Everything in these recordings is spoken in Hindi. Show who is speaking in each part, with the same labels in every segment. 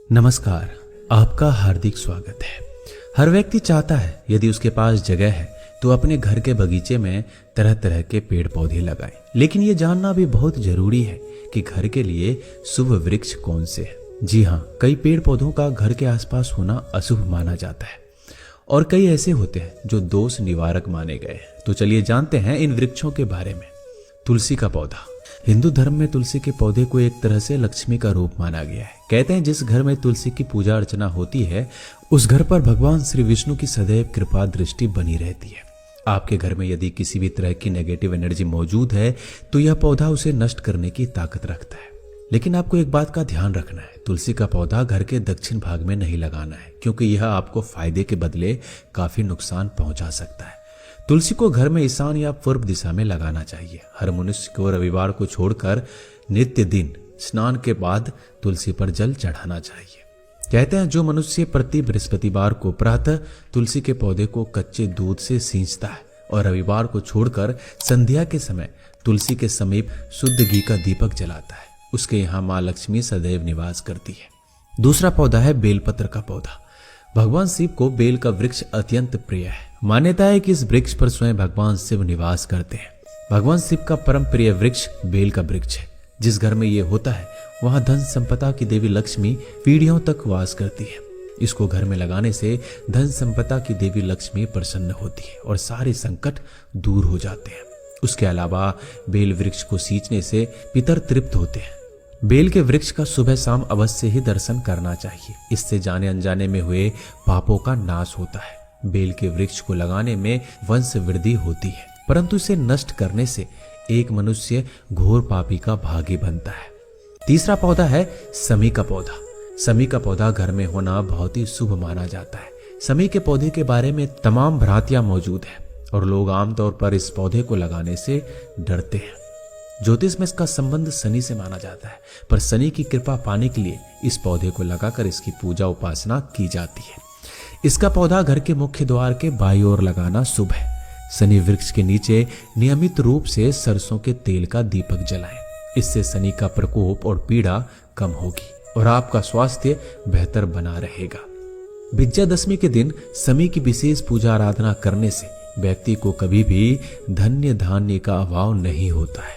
Speaker 1: नमस्कार, आपका हार्दिक स्वागत है। हर व्यक्ति चाहता है यदि उसके पास जगह है तो अपने घर के बगीचे में तरह तरह के पेड़ पौधे लगाए, लेकिन ये जानना भी बहुत जरूरी है कि घर के लिए शुभ वृक्ष कौन से हैं। जी हाँ, कई पेड़ पौधों का घर के आसपास होना अशुभ माना जाता है और कई ऐसे होते हैं जो दोष निवारक माने गए हैं। तो चलिए जानते हैं इन वृक्षों के बारे में। तुलसी का पौधा। हिंदू धर्म में तुलसी के पौधे को एक तरह से लक्ष्मी का रूप माना गया है। कहते हैं जिस घर में तुलसी की पूजा अर्चना होती है उस घर पर भगवान श्री विष्णु की सदैव कृपा दृष्टि बनी रहती है। आपके घर में यदि किसी भी तरह की नेगेटिव एनर्जी मौजूद है तो यह पौधा उसे नष्ट करने की ताकत रखता है। लेकिन आपको एक बात का ध्यान रखना है, तुलसी का पौधा घर के दक्षिण भाग में नहीं लगाना है, क्योंकि यह आपको फायदे के बदले काफी नुकसान पहुंचा सकता है। तुलसी को घर में ईशान या पूर्व दिशा में लगाना चाहिए। हर मनुष्य को रविवार को छोड़कर नित्य दिन स्नान के बाद तुलसी पर जल चढ़ाना चाहिए। कहते हैं जो मनुष्य प्रति बृहस्पतिवार को प्रातः तुलसी के पौधे को कच्चे दूध से सींचता है और रविवार को छोड़कर संध्या के समय तुलसी के समीप शुद्ध घी का दीपक जलाता है, उसके यहाँ माँ लक्ष्मी सदैव निवास करती है। दूसरा पौधा है बेलपत्र का पौधा। भगवान शिव को बेल का वृक्ष अत्यंत प्रिय है। मान्यता है कि इस वृक्ष पर स्वयं भगवान शिव निवास करते हैं। भगवान शिव का परम प्रिय वृक्ष बेल का वृक्ष है। जिस घर में ये होता है वहां धन संपदा की देवी लक्ष्मी पीढ़ियों तक वास करती है। इसको घर में लगाने से धन संपदा की देवी लक्ष्मी प्रसन्न होती है और सारे संकट दूर हो जाते हैं। उसके अलावा बेल वृक्ष को सींचने से पितर तृप्त होते हैं। बेल के वृक्ष का सुबह शाम अवश्य ही दर्शन करना चाहिए। इससे जाने अनजाने में हुए पापों का नाश होता है। बेल के वृक्ष को लगाने में वंश वृद्धि होती है, परंतु इसे नष्ट करने से एक मनुष्य घोर पापी का भागी बनता है। तीसरा पौधा है समी का पौधा। समी का पौधा घर में होना बहुत ही शुभ माना जाता है। समी के पौधे के बारे में तमाम भ्रांतियां मौजूद है और लोग आमतौर पर इस पौधे को लगाने से डरते हैं। ज्योतिष में इसका संबंध शनि से माना जाता है, पर शनि की कृपा पाने के लिए इस पौधे को लगाकर इसकी पूजा उपासना की जाती है। इसका पौधा घर के मुख्य द्वार के बाईं ओर लगाना शुभ है। शनि वृक्ष के नीचे नियमित रूप से सरसों के तेल का दीपक जलाएं। इससे शनि का प्रकोप और पीड़ा कम होगी और आपका स्वास्थ्य बेहतर बना रहेगा। विजयादशमी के दिन शनि की विशेष पूजा आराधना करने से व्यक्ति को कभी भी धन्य धान्य का अभाव नहीं होता है।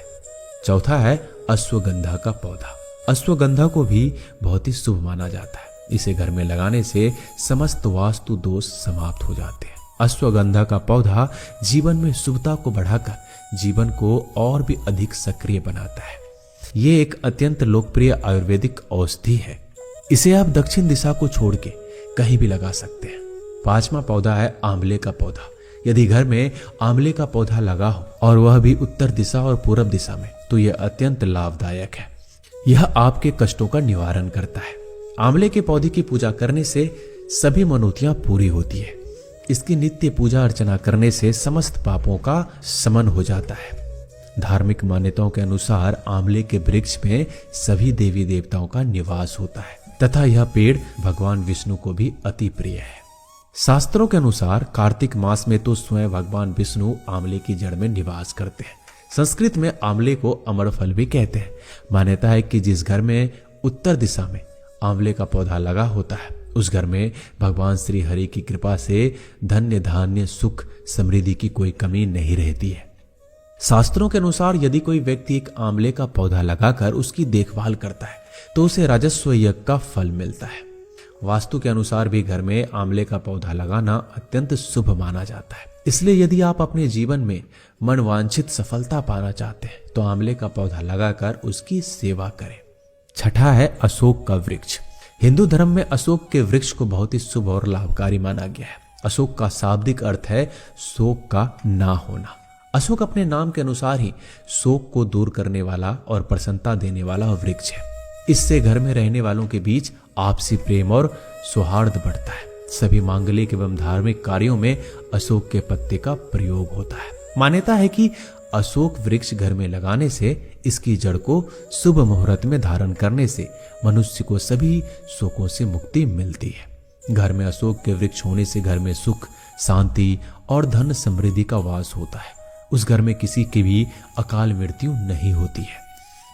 Speaker 1: चौथा है अश्वगंधा का पौधा। अश्वगंधा को भी बहुत ही शुभ माना जाता है। इसे घर में लगाने से समस्त वास्तु दोष समाप्त हो जाते हैं। अश्वगंधा का पौधा जीवन में शुभता को बढ़ाकर जीवन को और भी अधिक सक्रिय बनाता है। ये एक अत्यंत लोकप्रिय आयुर्वेदिक औषधि है। इसे आप दक्षिण दिशा को छोड़ के कहीं भी लगा सकते हैं। पांचवा पौधा है आंवले का पौधा। यदि घर में आंवले का पौधा लगा हो और वह भी उत्तर दिशा और पूर्व दिशा में, तो यह अत्यंत लाभदायक है। यह आपके कष्टों का निवारण करता है। आंवले के पौधे की पूजा करने से सभी मनोतियां पूरी होती है। इसकी नित्य पूजा अर्चना करने से समस्त पापों का शमन हो जाता है। धार्मिक मान्यताओं के अनुसार आंवले के वृक्ष में सभी देवी देवताओं का निवास होता है तथा यह पेड़ भगवान विष्णु को भी अति प्रिय है। शास्त्रों के अनुसार कार्तिक मास में तो स्वयं भगवान विष्णु आंवले की जड़ में निवास करते हैं। संस्कृत में आंवले को अमर फल भी कहते हैं। मान्यता है कि जिस घर में उत्तर दिशा में आंवले का पौधा लगा होता है उस घर में भगवान श्री हरि की कृपा से धन्य धान्य सुख समृद्धि की कोई कमी नहीं रहती है। शास्त्रों के अनुसार यदि कोई व्यक्ति एक आंवले का पौधा लगाकर उसकी देखभाल करता है तो उसे राजस्व यज्ञ का फल मिलता है। वास्तु के अनुसार भी घर में आंवले का पौधा लगाना अत्यंत शुभ माना जाता है। इसलिए यदि आप अपने जीवन में मनवांछित सफलता पाना चाहते हैं तो आंवले का पौधा लगाकर उसकी सेवा करें। छठा है अशोक का वृक्ष। हिंदू धर्म में अशोक के वृक्ष को बहुत ही शुभ और लाभकारी माना गया है। अशोक का शाब्दिक अर्थ है शोक का ना होना। अशोक अपने नाम के अनुसार ही शोक को दूर करने वाला और प्रसन्नता देने वाला वृक्ष है। इससे घर में रहने वालों के बीच आपसी प्रेम और सौहार्द बढ़ता है। सभी मांगलिक एवं धार्मिक कार्यों में अशोक के पत्ते का प्रयोग होता है। मान्यता है कि अशोक वृक्ष घर में लगाने से इसकी जड़ को शुभ मुहूर्त में धारण करने से मनुष्य को सभी शोकों से मुक्ति मिलती है। घर में अशोक के वृक्ष होने से घर में सुख, शांति और धन समृद्धि का वास होता है। उस घर में किसी की भी अकाल मृत्यु नहीं होती है।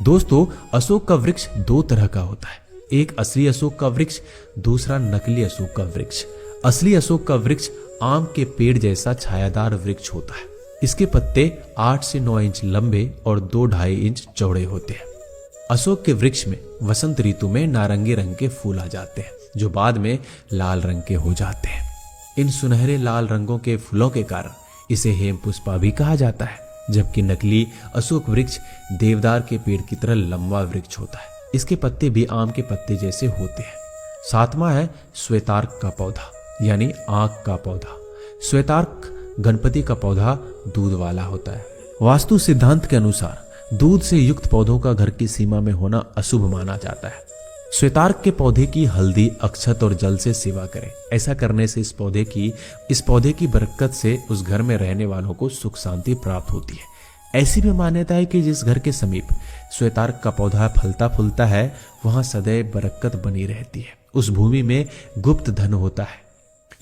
Speaker 1: दोस्तों, अशोक का वृक्ष दो तरह का होता है। एक असली अशोक का वृक्ष, दूसरा नकली अशोक का वृक्ष। असली अशोक का वृक्ष आम के पेड़ जैसा छायादार वृक्ष होता है। इसके पत्ते 8 से 9 इंच लंबे और 2-2.5 इंच चौड़े होते हैं। अशोक के वृक्ष में वसंत ऋतु में नारंगी रंग के फूल आ जाते हैं, जो बाद में लाल रंग के हो जाते हैं। इन सुनहरे लाल रंगों के फूलों के कारण इसे हेमपुष्पा भी कहा जाता है, जबकि नकली अशोक वृक्ष देवदार के पेड़ की तरह लंबा वृक्ष होता है। इसके पत्ते भी आम के पत्ते जैसे होते हैं। 7वां है श्वेतार्क का पौधा, यानी आंख का पौधा। श्वेतार्क गणपति का पौधा दूध वाला होता है। वास्तु सिद्धांत के अनुसार दूध से युक्त पौधों का घर की सीमा में होना अशुभ माना जाता है। श्वेतार्क के पौधे की हल्दी, अक्षत और जल से सेवा करें। ऐसा करने से इस पौधे की बरकत से उस घर में रहने वालों को सुख शांति प्राप्त होती है। ऐसी भी मान्यता है कि जिस घर के समीप श्वेतार्क का पौधा फलता फूलता है, वहां सदैव बरकत बनी रहती है। उस भूमि में गुप्त धन होता है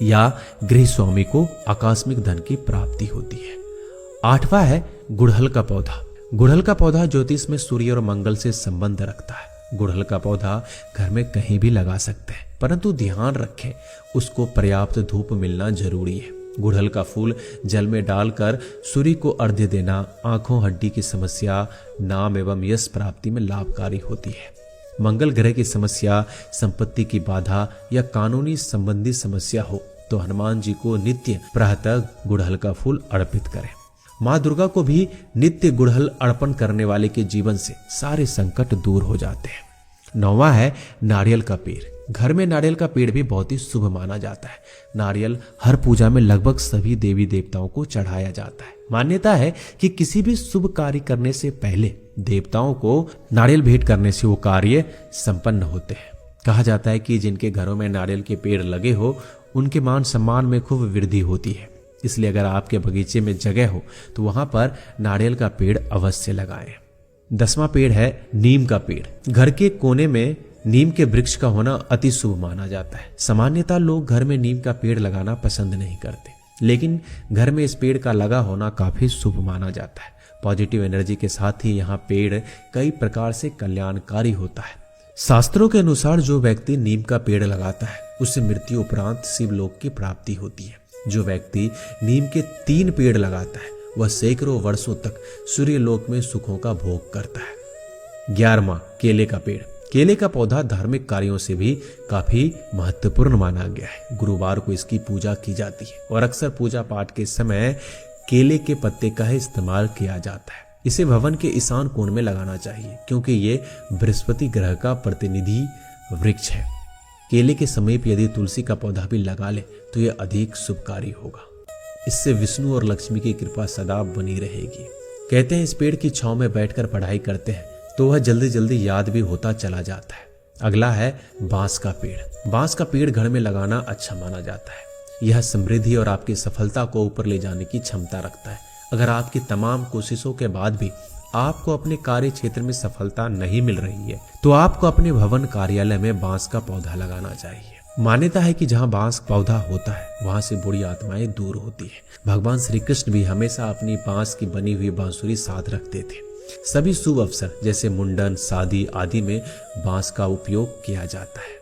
Speaker 1: या गृह स्वामी को आकस्मिक धन की प्राप्ति होती है। 8वां है गुड़हल का पौधा। गुड़हल का पौधा ज्योतिष में सूर्य और मंगल से संबंध रखता है। गुड़हल का पौधा घर में कहीं भी लगा सकते हैं, परंतु ध्यान रखें उसको पर्याप्त धूप मिलना जरूरी है। गुड़हल का फूल जल में डालकर सूर्य को अर्घ्य देना आंखों हड्डी की समस्या, नाम एवं यश प्राप्ति में लाभकारी होती है। मंगल ग्रह की समस्या, संपत्ति की बाधा या कानूनी संबंधी समस्या हो तो हनुमान जी को नित्य प्रातः गुड़हल का फूल अर्पित करें। माँ दुर्गा को भी नित्य गुड़हल अर्पण करने वाले के जीवन से सारे संकट दूर हो जाते हैं। 9वां है नारियल का पेड़। घर में नारियल का पेड़ भी बहुत ही शुभ माना जाता है। नारियल हर पूजा में लगभग सभी देवी देवताओं को चढ़ाया जाता है। मान्यता है कि किसी भी शुभ कार्य करने से पहले देवताओं को नारियल भेंट करने से वो कार्य संपन्न होते हैं। कहा जाता है कि जिनके घरों में नारियल के पेड़ लगे हो उनके मान सम्मान में खूब वृद्धि होती है। इसलिए अगर आपके बगीचे में जगह हो तो वहां पर नारियल का पेड़ अवश्य लगाएं। 10वां पेड़ है नीम का पेड़। घर के कोने में नीम के वृक्ष का होना अति शुभ माना जाता है। सामान्यतः लोग घर में नीम का पेड़ लगाना पसंद नहीं करते, लेकिन घर में इस पेड़ का लगा होना काफी शुभ माना जाता है। पॉजिटिव एनर्जी के साथ ही यहाँ पेड़ कई प्रकार से कल्याणकारी होता है। शास्त्रों के अनुसार जो व्यक्ति नीम का पेड़ लगाता है उसे मृत्यु उपरांत शिवलोक की प्राप्ति होती है। जो व्यक्ति नीम के 3 पेड़ लगाता है वह सैकड़ों वर्षों तक सूर्यलोक में सुखों का भोग करता है। 11वां केले का पेड़। केले का पौधा धार्मिक कार्यों से भी काफी महत्वपूर्ण माना गया है। गुरुवार को इसकी पूजा की जाती है और अक्सर पूजा पाठ के समय केले के पत्ते का ही इस्तेमाल किया जाता है। इसे भवन के ईशान कोण में लगाना चाहिए क्योंकि ये बृहस्पति ग्रह का प्रतिनिधि वृक्ष है। केले के समीप यदि तुलसी का पौधा भी लगा ले तो यह अधिक शुभकारी होगा। इससे विष्णु और लक्ष्मी की कृपा सदा बनी रहेगी। कहते हैं इस पेड़ की छांव में बैठकर पढ़ाई करते हैं तो वह जल्दी जल्दी याद भी होता चला जाता है। अगला है बांस का पेड़। बांस का पेड़ घर में लगाना अच्छा माना जाता है। यह समृद्धि और आपकी सफलता को ऊपर ले जाने की क्षमता रखता है। अगर आपकी तमाम कोशिशों के बाद भी आपको अपने कार्य क्षेत्र में सफलता नहीं मिल रही है तो आपको अपने भवन कार्यालय में बांस का पौधा लगाना चाहिए। मान्यता है कि जहां बांस पौधा होता है वहां से बुरी आत्माएं दूर होती है। भगवान श्री कृष्ण भी हमेशा अपनी बांस की बनी हुई बांसुरी साथ रखते थे। सभी शुभ अवसर जैसे मुंडन, शादी आदि में बांस का उपयोग किया जाता है।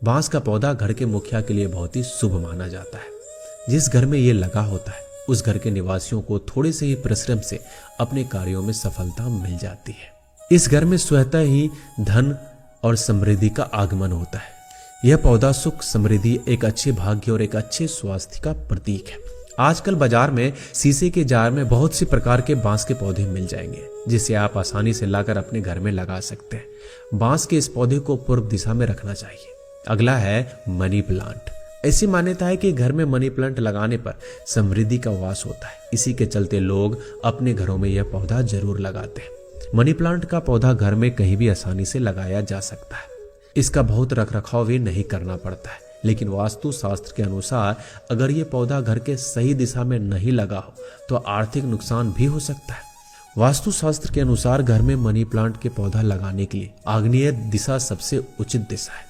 Speaker 1: बांस का पौधा घर के मुखिया के लिए बहुत ही शुभ माना जाता है। जिस घर में ये लगा होता है उस घर के निवासियों को थोड़े से ही परिश्रम से अपने कार्यों में सफलता मिल जाती है। इस घर में स्वतः ही धन और समृद्धि का आगमन होता है। यह पौधा सुख, समृद्धि, एक अच्छे भाग्य और एक अच्छे स्वास्थ्य का प्रतीक है। आजकल बाजार में शीशे के जार में बहुत सी प्रकार के बांस के पौधे मिल जाएंगे जिसे आप आसानी से लाकर अपने घर में लगा सकते हैं। बांस के इस पौधे को पूर्व दिशा में रखना चाहिए। अगला है मनी प्लांट। ऐसी मान्यता है कि घर में मनी प्लांट लगाने पर समृद्धि का वास होता है। इसी के चलते लोग अपने घरों में यह पौधा जरूर लगाते हैं। मनी प्लांट का पौधा घर में कहीं भी आसानी से लगाया जा सकता है। इसका बहुत रखरखाव भी नहीं करना पड़ता है, लेकिन वास्तु शास्त्र के अनुसार अगर ये पौधा घर के सही दिशा में नहीं लगा हो तो आर्थिक नुकसान भी हो सकता है। वास्तु शास्त्र के अनुसार घर में मनी प्लांट के पौधा लगाने के लिए आग्नेय दिशा सबसे उचित दिशा है।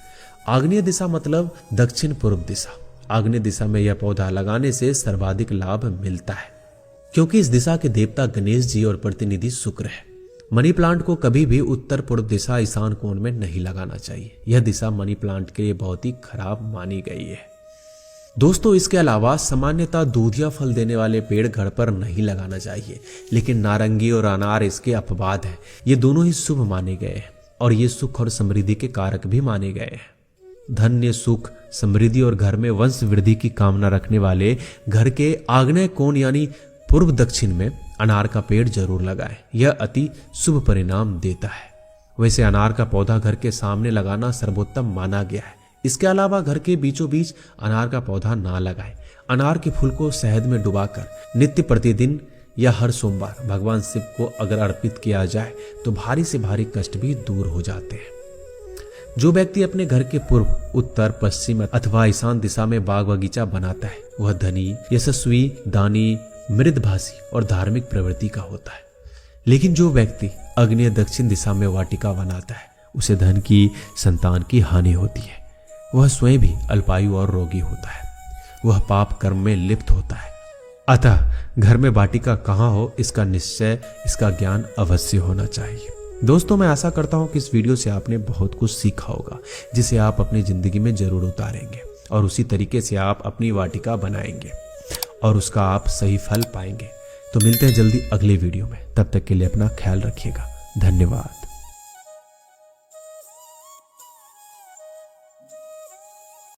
Speaker 1: आग्नेय दिशा मतलब दक्षिण पूर्व दिशा। आग्नेय दिशा में यह पौधा लगाने से सर्वाधिक लाभ मिलता है क्योंकि इस दिशा के देवता गणेश जी और प्रतिनिधि शुक्र है। मनी प्लांट को कभी भी उत्तर पूर्व दिशा ईशान कोण में नहीं लगाना चाहिए। यह दिशा मनी प्लांट के लिए बहुत ही खराब मानी गई है। दोस्तों, इसके अलावा सामान्यतः दूधिया फल देने वाले पेड़ घर पर नहीं लगाना चाहिए, लेकिन नारंगी और अनार इसके अपवाद हैं। ये दोनों ही शुभ माने गए हैं और ये सुख और समृद्धि के कारक भी माने गए हैं। धन्य, सुख, समृद्धि और घर में वंश वृद्धि की कामना रखने वाले घर के आग्नेय कोण यानी पूर्व दक्षिण में अनार का पेड़ जरूर लगाएं। यह अति शुभ परिणाम देता है। वैसे अनार का पौधा घर के सामने लगाना सर्वोत्तम माना गया है। इसके अलावा घर के बीचों बीच अनार का पौधा ना लगाएं। अनार के फूल को शहद में डुबाकर नित्य प्रतिदिन या हर सोमवार भगवान शिव को अगर अर्पित किया जाए तो भारी से भारी कष्ट भी दूर हो जाते हैं। जो व्यक्ति अपने घर के पूर्व, उत्तर, पश्चिम अथवा ईशान दिशा में बाग बगीचा बनाता है वह धनी, यशस्वी, दानी, मृदभाषी और धार्मिक प्रवृत्ति का होता है। लेकिन जो व्यक्ति आग्नेय दक्षिण दिशा में वाटिका बनाता है उसे धन की, संतान की हानि होती है। वह स्वयं भी अल्पायु और रोगी होता है। वह पाप कर्म में लिप्त होता है। अतः घर में वाटिका कहाँ हो इसका निश्चय, इसका ज्ञान अवश्य होना चाहिए। दोस्तों, मैं आशा करता हूं कि इस वीडियो से आपने बहुत कुछ सीखा होगा जिसे आप अपनी जिंदगी में जरूर उतारेंगे और उसी तरीके से आप अपनी वाटिका बनाएंगे और उसका आप सही फल पाएंगे। तो मिलते हैं जल्दी अगले वीडियो में। तब तक के लिए अपना ख्याल रखिएगा। धन्यवाद।